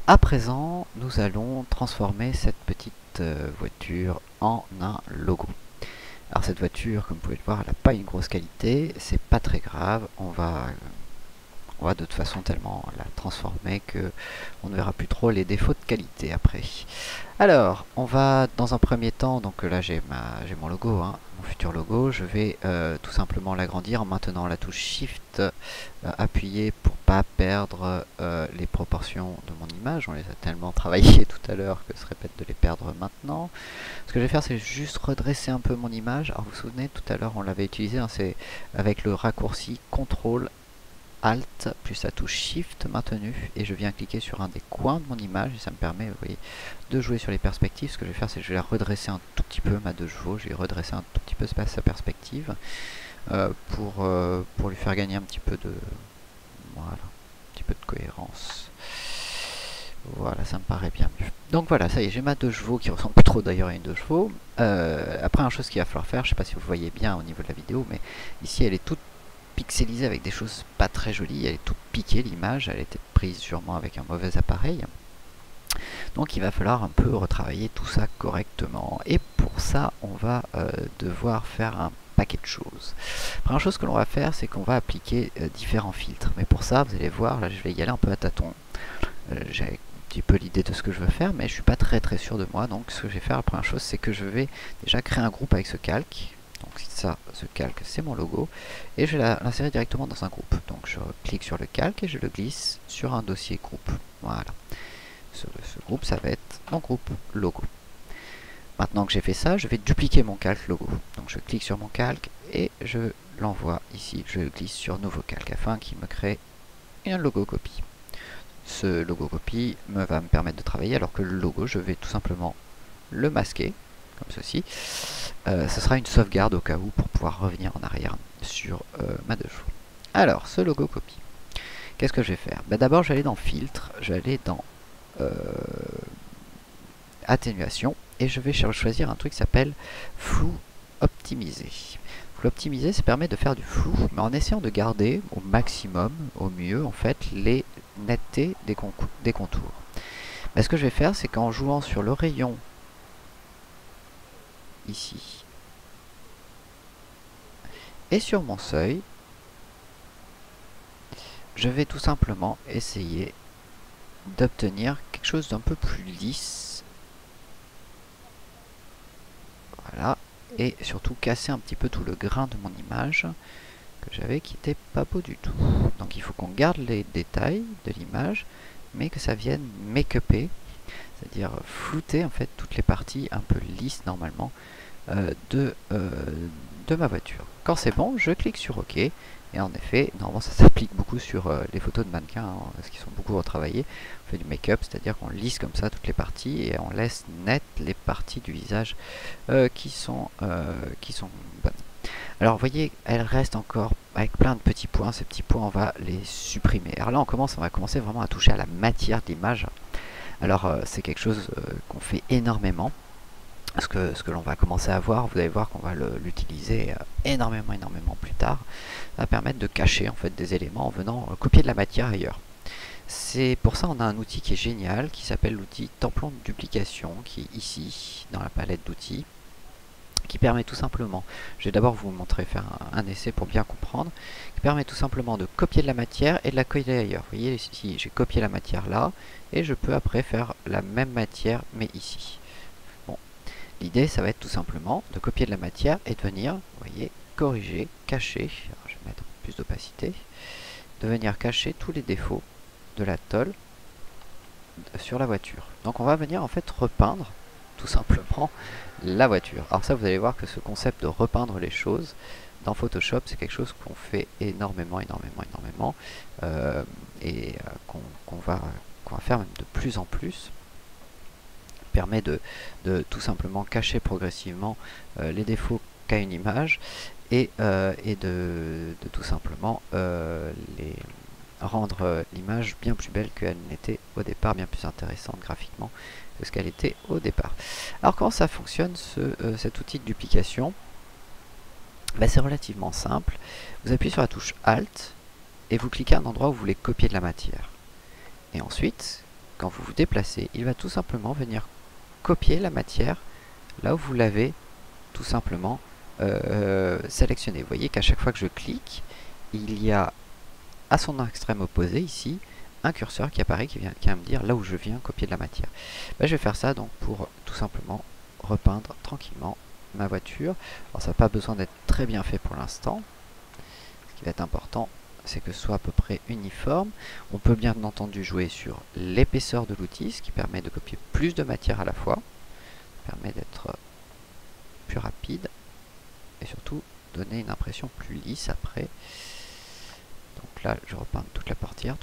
À présent, nous allons transformer cette petite voiture en un logo. Alors cette voiture, comme vous pouvez le voir, elle n'a pas une grosse qualité, c'est pas très grave, on va de toute façon tellement la transformer que on ne verra plus trop les défauts de qualité après. Alors, on va dans un premier temps, donc là j'ai mon logo, hein, mon futur logo, je vais tout simplement l'agrandir en maintenant la touche Shift appuyée pour pas perdre les proportions de mon image. On les a tellement travaillées tout à l'heure que ce serait bête de les perdre maintenant. Ce que je vais faire, c'est juste redresser un peu mon image. Alors vous vous souvenez, tout à l'heure on l'avait utilisé, hein, c'est avec le raccourci CTRL Alt plus la touche Shift maintenue, et je viens cliquer sur un des coins de mon image et ça me permet, vous voyez, de jouer sur les perspectives. Ce que je vais faire, c'est que je vais la redresser un tout petit peu, ma 2 chevaux, je vais redresser un tout petit peu sa perspective pour lui faire gagner un petit peu de, voilà, un petit peu de cohérence. Voilà, ça me paraît bien mieux. Donc voilà, ça y est, j'ai ma 2 chevaux qui ressemble plus trop d'ailleurs à une 2 chevaux. Après, une chose qu'il va falloir faire, je ne sais pas si vous voyez bien au niveau de la vidéo, mais ici elle est toute pixelisée avec des choses pas très jolies, elle est toute piquée l'image, elle a été prise sûrement avec un mauvais appareil. Donc il va falloir un peu retravailler tout ça correctement. Et pour ça, on va devoir faire un paquet de choses. La première chose que l'on va faire, c'est qu'on va appliquer différents filtres. Mais pour ça, vous allez voir, là je vais y aller un peu à tâtons. J'ai un petit peu l'idée de ce que je veux faire, mais je suis pas très sûr de moi. Donc ce que je vais faire, la première chose, c'est que je vais déjà créer un groupe avec ce calque. Donc ça, ce calque, c'est mon logo. Et je vais l'insérer directement dans un groupe. Donc je clique sur le calque et je le glisse sur un dossier groupe. Voilà. Ce groupe, ça va être mon groupe logo. Maintenant que j'ai fait ça, je vais dupliquer mon calque logo. Donc je clique sur mon calque et je l'envoie ici. Je glisse sur nouveau calque afin qu'il me crée un logo copie. Ce logo copie va me permettre de travailler, alors que le logo, je vais tout simplement le masquer, comme ceci. Ce sera une sauvegarde au cas où pour pouvoir revenir en arrière sur ma 2 chevaux. Alors, ce logo copie, qu'est-ce que je vais faire? D'abord, je vais aller dans Filtre, je vais aller dans Atténuation, et je vais choisir un truc qui s'appelle Flou Optimisé. Flou Optimisé, ça permet de faire du flou, mais en essayant de garder au maximum, au mieux, en fait, les nettetés des contours. Mais ce que je vais faire, c'est qu'en jouant sur le rayon ici et sur mon seuil, je vais tout simplement essayer d'obtenir quelque chose d'un peu plus lisse. Voilà. Et surtout casser un petit peu tout le grain de mon image que j'avais, qui était pas beau du tout. Donc il faut qu'on garde les détails de l'image, mais que ça vienne make-upper, c'est-à-dire flouter en fait toutes les parties un peu lisses normalement de ma voiture. Quand c'est bon, je clique sur OK. Et en effet, normalement ça s'applique beaucoup sur les photos de mannequins, hein, parce qu'ils sont beaucoup retravaillés. On fait du make-up, c'est-à-dire qu'on lisse comme ça toutes les parties et on laisse net les parties du visage qui sont bonnes. Alors vous voyez, elle reste encore avec plein de petits points. Ces petits points, on va les supprimer. Alors là, on va commencer vraiment à toucher à la matière de l'image. Alors c'est quelque chose qu'on fait énormément. Ce que l'on va commencer à voir, vous allez voir qu'on va l'utiliser énormément plus tard. Ça va permettre de cacher en fait des éléments en venant copier de la matière ailleurs. C'est pour ça qu'on a un outil qui est génial, qui s'appelle l'outil tampon de duplication, qui est ici dans la palette d'outils, qui permet tout simplement, je vais d'abord vous montrer faire un essai pour bien comprendre, qui permet tout simplement de copier de la matière et de la coller ailleurs. Vous voyez ici, j'ai copié la matière là, et je peux après faire la même matière, mais ici. Bon, l'idée, ça va être tout simplement de copier de la matière et de venir, vous voyez, corriger, cacher, alors je vais mettre plus d'opacité, de venir cacher tous les défauts de la tôle sur la voiture. Donc on va venir en fait repeindre tout simplement la voiture. Alors ça, vous allez voir que ce concept de repeindre les choses dans Photoshop, c'est quelque chose qu'on fait énormément et qu'on va faire même de plus en plus. Permet de tout simplement cacher progressivement les défauts qu'a une image et de tout simplement rendre l'image bien plus belle qu'elle n'était au départ, bien plus intéressante graphiquement que ce qu'elle était au départ. Alors comment ça fonctionne cet outil de duplication? C'est relativement simple. Vous appuyez sur la touche Alt et vous cliquez à un endroit où vous voulez copier de la matière. Et ensuite, quand vous vous déplacez, il va tout simplement venir copier la matière là où vous l'avez tout simplement sélectionné. Vous voyez qu'à chaque fois que je clique, il y a à son extrême opposé ici un curseur qui apparaît qui vient me dire là où je viens copier de la matière. Je vais faire ça donc pour tout simplement repeindre tranquillement ma voiture. Alors ça n'a pas besoin d'être très bien fait pour l'instant. Ce qui va être important, c'est que ce soit à peu près uniforme. On peut bien entendu jouer sur l'épaisseur de l'outil, ce qui permet de copier plus de matière à la fois. Ça permet d'être plus rapide et surtout donner une impression plus lisse après. Donc là, je repeins toute la portière.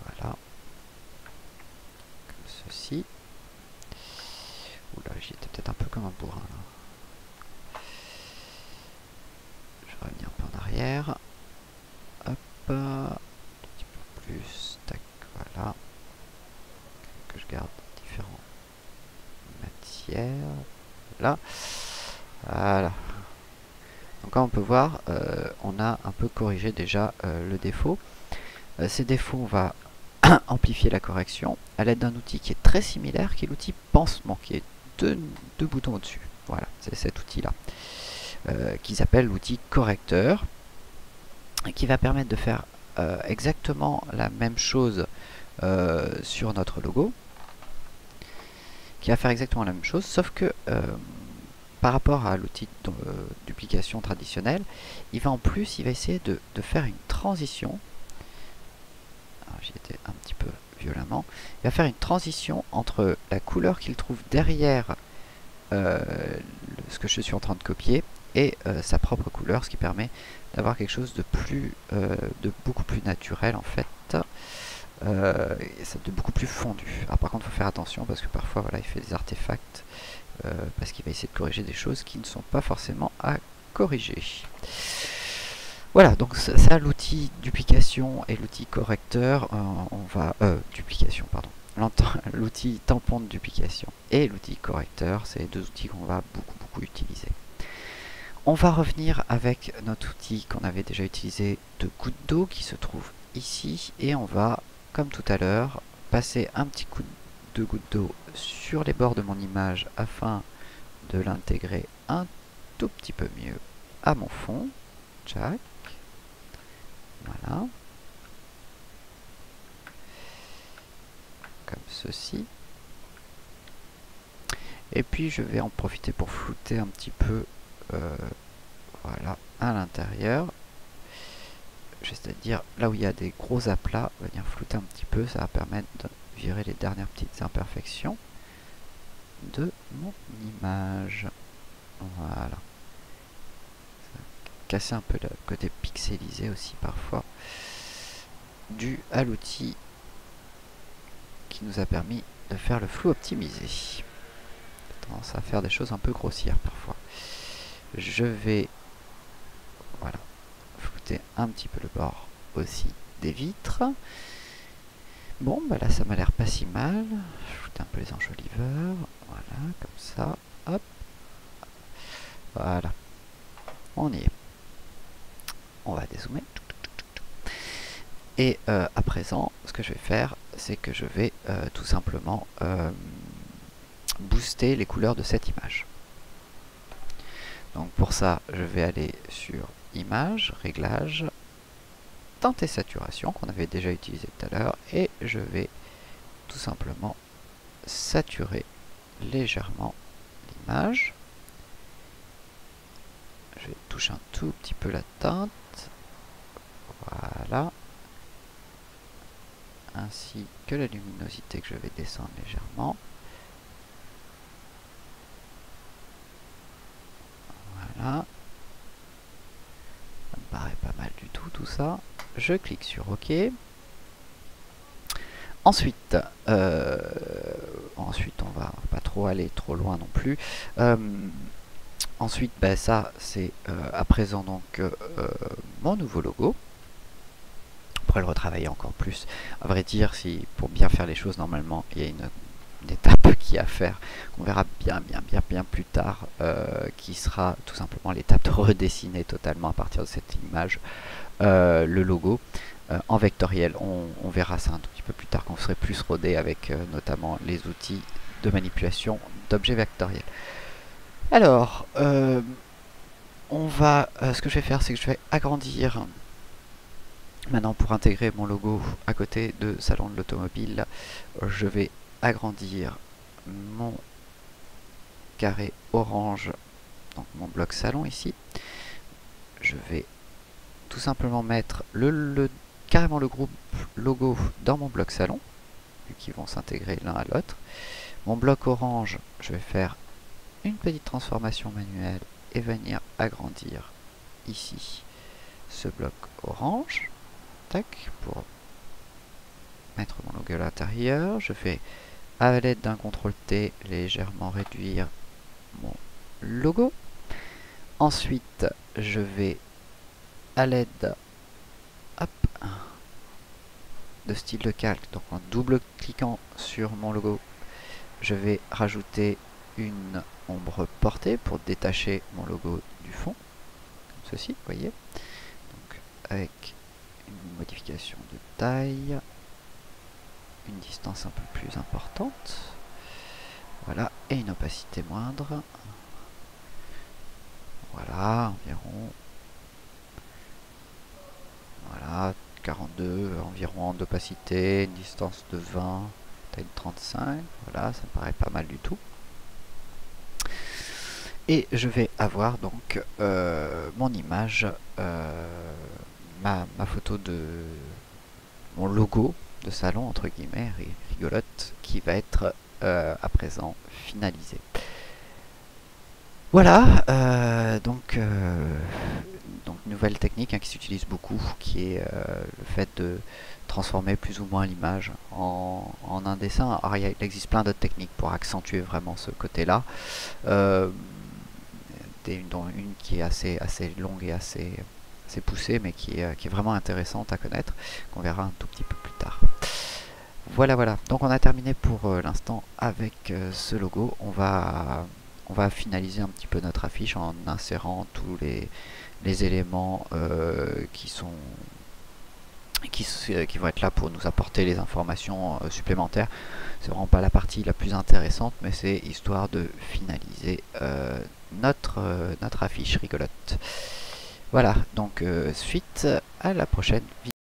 Voilà. Comme ceci. Oula, j'y étais peut-être un peu comme un bourrin là. Je vais revenir un peu en arrière. Hop. Un petit peu plus. Tac, voilà. Que je garde différentes matières. Là. Voilà. Donc comme on peut voir, on a un peu corrigé déjà le défaut. Ces défauts, on va amplifier la correction à l'aide d'un outil qui est très similaire, qui est l'outil pansement, qui est deux boutons au-dessus. Voilà, c'est cet outil-là, qui s'appelle l'outil correcteur, et qui va permettre de faire exactement la même chose sur notre logo, qui va faire exactement la même chose, sauf que par rapport à l'outil de duplication traditionnel, il va essayer de faire une transition. J'y étais un petit peu violemment. Il va faire une transition entre la couleur qu'il trouve derrière ce que je suis en train de copier et sa propre couleur, ce qui permet d'avoir quelque chose de beaucoup plus naturel en fait, de beaucoup plus fondu. Alors par contre, il faut faire attention parce que parfois, voilà, il fait des artefacts parce qu'il va essayer de corriger des choses qui ne sont pas forcément à corriger. Voilà, donc ça, l'outil duplication et l'outil correcteur, duplication, pardon. L'outil tampon de duplication et l'outil correcteur, c'est deux outils qu'on va beaucoup utiliser. On va revenir avec notre outil qu'on avait déjà utilisé de goutte d'eau qui se trouve ici et on va, comme tout à l'heure, passer un petit coup de goutte d'eau sur les bords de mon image afin de l'intégrer un tout petit peu mieux à mon fond. Tchac. Voilà. Comme ceci. Et puis je vais en profiter pour flouter un petit peu voilà, à l'intérieur. C'est-à-dire là où il y a des gros aplats, on va venir flouter un petit peu, ça va permettre de virer les dernières petites imperfections de mon image. Voilà. Casser un peu le côté pixelisé aussi parfois, dû à l'outil qui nous a permis de faire le flou optimisé. Tendance à faire des choses un peu grossières parfois. Je vais voilà, flouter un petit peu le bord aussi des vitres. Bon, bah là ça m'a l'air pas si mal. Je floute un peu les enjoliveurs. Voilà, comme ça. Hop. Voilà. On y est. On va dézoomer. Et à présent, ce que je vais faire, c'est que je vais tout simplement booster les couleurs de cette image. Donc pour ça, je vais aller sur Image, Réglages, Teinte et Saturation, qu'on avait déjà utilisé tout à l'heure, et je vais tout simplement saturer légèrement l'image. Je vais toucher un tout petit peu la teinte. Voilà. Ainsi que la luminosité que je vais descendre légèrement. Voilà. Ça me paraît pas mal du tout ça. Je clique sur OK. Ensuite, on va pas trop aller trop loin non plus. Ensuite, ben, ça c'est à présent donc mon nouveau logo. On pourrait le retravailler encore plus. À vrai dire, si pour bien faire les choses, normalement, il y a une étape qui est à faire, qu'on verra bien plus tard, qui sera tout simplement l'étape de redessiner totalement à partir de cette image le logo. en vectoriel. On verra ça un tout petit peu plus tard quand vous serez plus rodé avec notamment les outils de manipulation d'objets vectoriels. Alors, ce que je vais faire, c'est que je vais agrandir maintenant pour intégrer mon logo à côté de Salon de l'Automobile. Je vais agrandir mon carré orange, donc mon bloc salon ici. Je vais tout simplement mettre carrément le groupe logo dans mon bloc salon, vu qu'ils vont s'intégrer l'un à l'autre. Mon bloc orange, je vais faire une petite transformation manuelle et venir agrandir ici ce bloc orange. Tac, pour mettre mon logo à l'intérieur. Je vais, à l'aide d'un CTRL T, légèrement réduire mon logo. Ensuite, je vais, à l'aide de style de calque, donc en double-cliquant sur mon logo, je vais rajouter une ombre portée pour détacher mon logo du fond, comme ceci, vous voyez. Donc, avec une modification de taille, une distance un peu plus importante, voilà, et une opacité moindre, voilà, voilà, 42 environ d'opacité, une distance de 20, taille de 35, voilà, ça me paraît pas mal du tout. Et je vais avoir donc mon image, ma photo de mon logo de salon, entre guillemets, rigolote, qui va être à présent finalisée. Voilà, donc nouvelle technique qui s'utilise beaucoup, qui est le fait de transformer plus ou moins l'image en un dessin. Alors, il existe plein d'autres techniques pour accentuer vraiment ce côté-là. Dont une qui est assez longue et assez poussée, mais qui est vraiment intéressante à connaître, qu'on verra un tout petit peu plus tard. Voilà, donc on a terminé pour l'instant avec ce logo. On va finaliser un petit peu notre affiche en insérant tous les éléments qui vont être là pour nous apporter les informations supplémentaires. C'est vraiment pas la partie la plus intéressante, mais c'est histoire de finaliser notre affiche rigolote. Voilà, donc suite à la prochaine vidéo.